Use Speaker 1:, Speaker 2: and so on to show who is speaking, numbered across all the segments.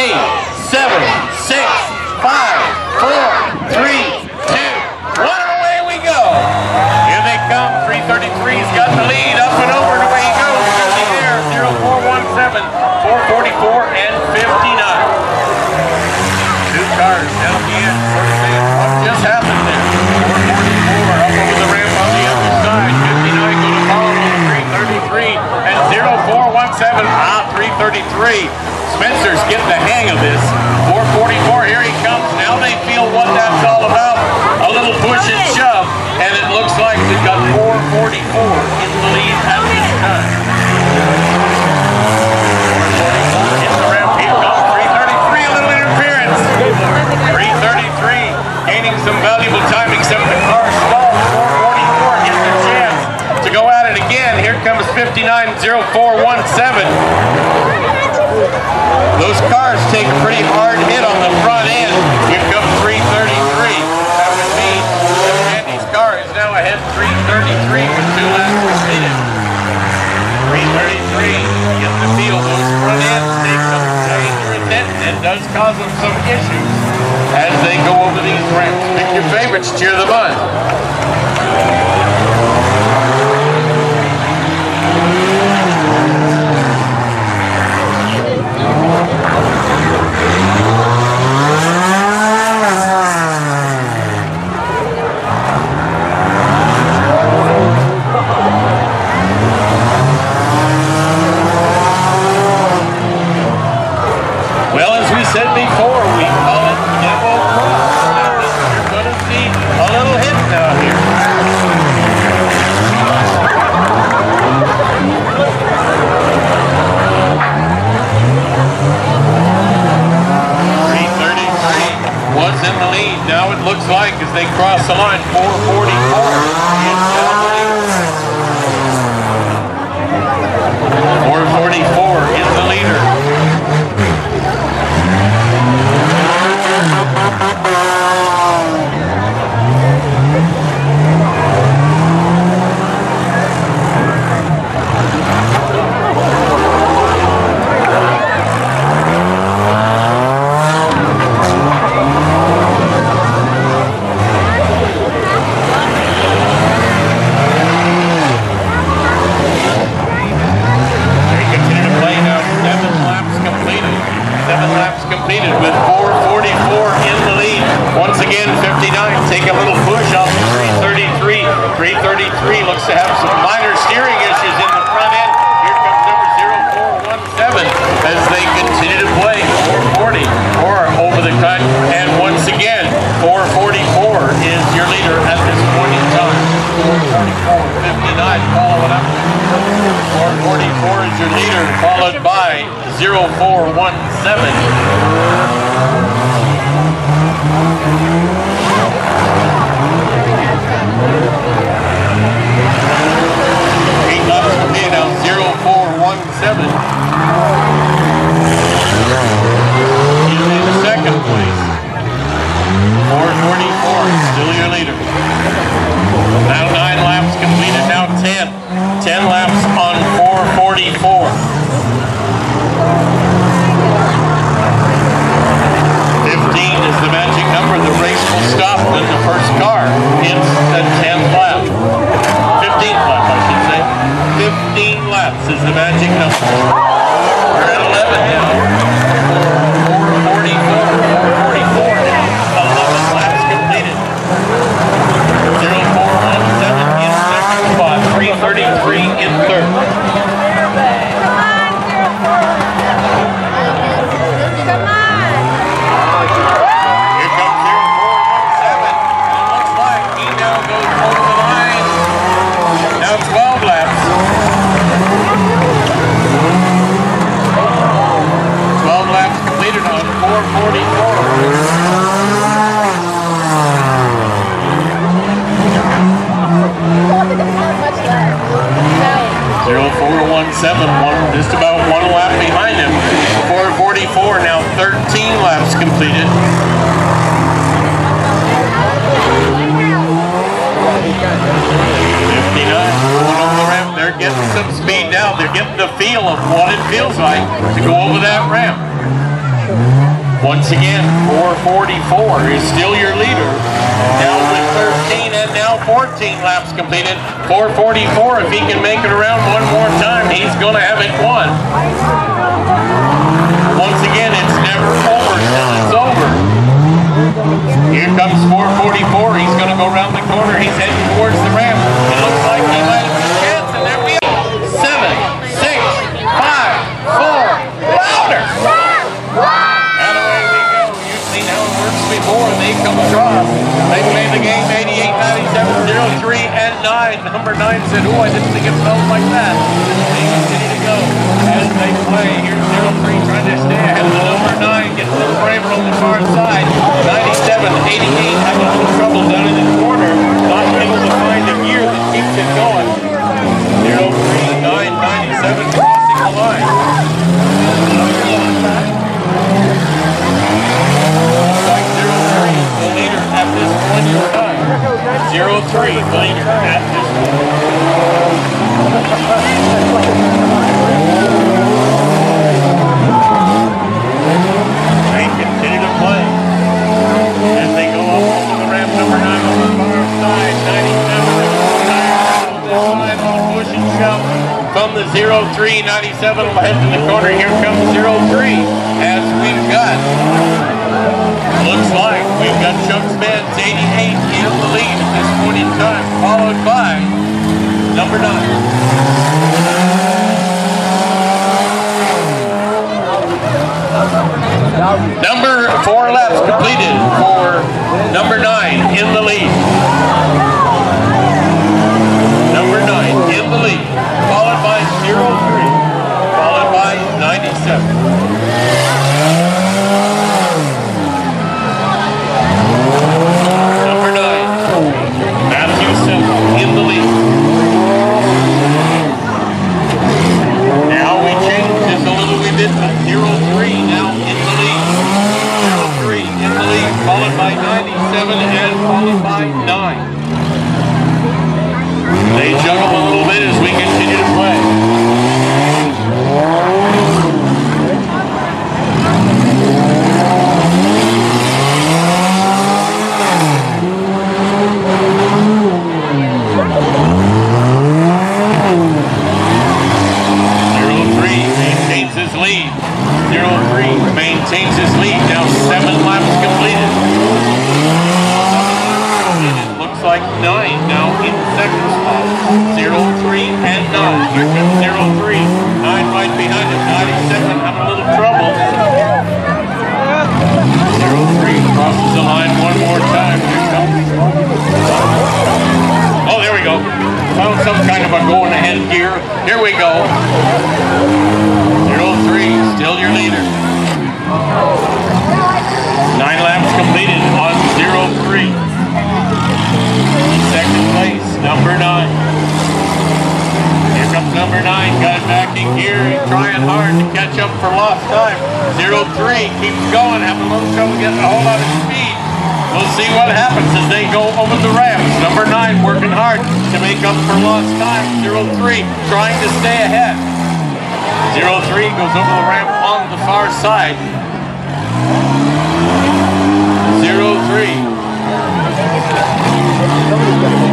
Speaker 1: 7, 6, 5, 4, 3, 2, 1, and away we go. Here they come. 333's got the lead. Up and over, and away he goes. Through the air. 0417, 444, and 59. Two cars down the end. Sort of saying, what just happened there? 444 up over the ramp on the other side. 59 going to follow with 333 and 0417. 333. Spencer's getting the hang of this. 444, here he comes. Now they feel what that's all about. A little push and shove, and it looks like we've got 444 in the lead at this time. 444 in the ramp. Here comes 333, a little interference. 333 gaining some valuable time, except the car stalled. 444 gets the chance to go at it again. Here comes 590417. Those cars take a pretty hard hit on the front end. Here comes 333. That would mean that Andy's car is now ahead 333 with 2 laps completed. 333 getting the feel. Those front ends take some dangerous hit and does cause them some issues as they go over these ramps. Pick your favorites, cheer them on. Looks like as they cross the line, 444 is now the leader. 444 is the leader. Completed with 444 in the lead. Once again, 59 take a little push off of 333. 333 looks to have some minor steering issues in the front end. Here comes number 0417 as they continue to play 444 over the cut. And once again, 444 is your leader at this point in time. 444, 59 following up. 444 is your leader, followed by 0417. 8 laps for me now, 0417. He's in the second place. 444 is still your leader. Now 9 laps completed, now 10. 10 laps on 444. 15 is the magic number. The race will stop when the first car hits the 10th lap. 15th lap, I should say. 15 laps is the magic number. We're at 11 now. 444 now. 11 laps completed. 0417 in second spot. 333 in third. Just about 1 lap behind him. 444 now 13 laps completed. 59 going over the ramp. They're getting some speed now. They're getting the feel of what it feels like to go over that ramp. Once again, 4:44 is still your leader. Now with 13 and now 14 laps completed. 4:44, if he can make it around one more time, he's going to have it won. Once again, it's never over till it's over. Here comes 4:44. He's going to go around the corner. He's heading towards the ramp. It looks like he might have a chance, and there we go. 7, 6, 5, 4, louder! And away we go. You've seen how it works before. They come across. They play the game 88, 97, 0, 3, and 9. Number 9 said, "Oh, I didn't think it felt like that." They continue to go as they play. Here's 0, 3 trying to stay ahead of the number 9. Gets a little braver on the far side. 97, 88 having a little trouble down in the corner. Not able to find a gear that keeps it going. 0, 3, 9, 97 crossing the line. Like 0, 3, the leader at this point in time. 0, 3, the leader at this point. They continue to play as they go up over the ramp. Number 9 on the far side. 97 on this line on a push and shove from the 0, 3, 97 will head to the corner. Here comes 0, 3 as we've got. Looks like we've got Chuck's Benz 88 in the lead at this point in time, followed by number 9. Number 4 laps completed for number 9 in the lead. Number 9 in the lead, followed by 0, 3, followed by 97. In the lead. Now we change this a little bit with 0, 3 now in the lead. 0, 3 in the lead, followed by 97 and followed by 9. They juggle a little bit as we continue to play. Maintains his lead, now 7 laps completed. It looks like 9 now in second spot. 0, 3, and 9. Here comes 0, 3. 9 right behind him. 97 having a little trouble. 0, 3 crosses the line one more time. Here comes. Oh, there we go. Found some kind of a going ahead gear. Here we go. 0, 3, still your leader. 9 laps completed on 0, 3. Second place, number 9. Here comes number 9, got it back in gear, trying hard to catch up for lost time. 0, 3 keeps going, having a little trouble getting a whole lot of speed. We'll see what happens as they go over the ramps. Number 9 working hard to make up for lost time. 0, 3 trying to stay ahead. 0, 3 goes over the ramp on the far side. 0, 3.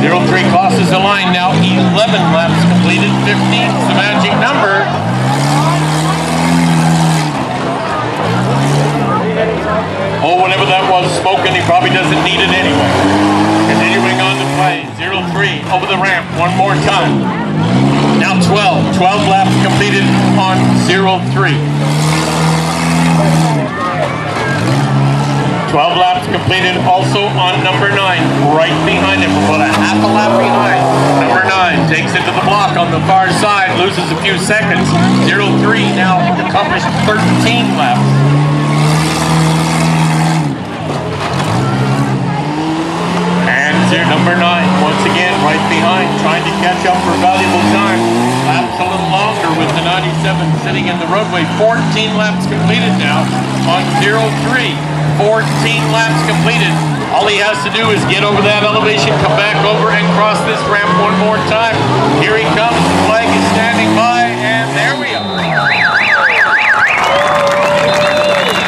Speaker 1: 0, 3 crosses the line now. 11 laps completed. 15 is the magic number. Oh, whatever that was spoken, he probably doesn't need it anyway. Continuing on to play. 0, 3 over the ramp one more time. Now 12 laps completed on 0, 3. 12 laps completed also on number 9, right behind him, about a half a lap behind. Number 9 takes it to the block on the far side, loses a few seconds. 0, 3 now accomplished 13 laps. And number 9, once again, right behind, trying to catch up for valuable time. Laps a little longer with the 97 sitting in the roadway. 14 laps completed now on 0, 3. 14 laps completed. All he has to do is get over that elevation, come back over and cross this ramp one more time. Here he comes. The flag is down.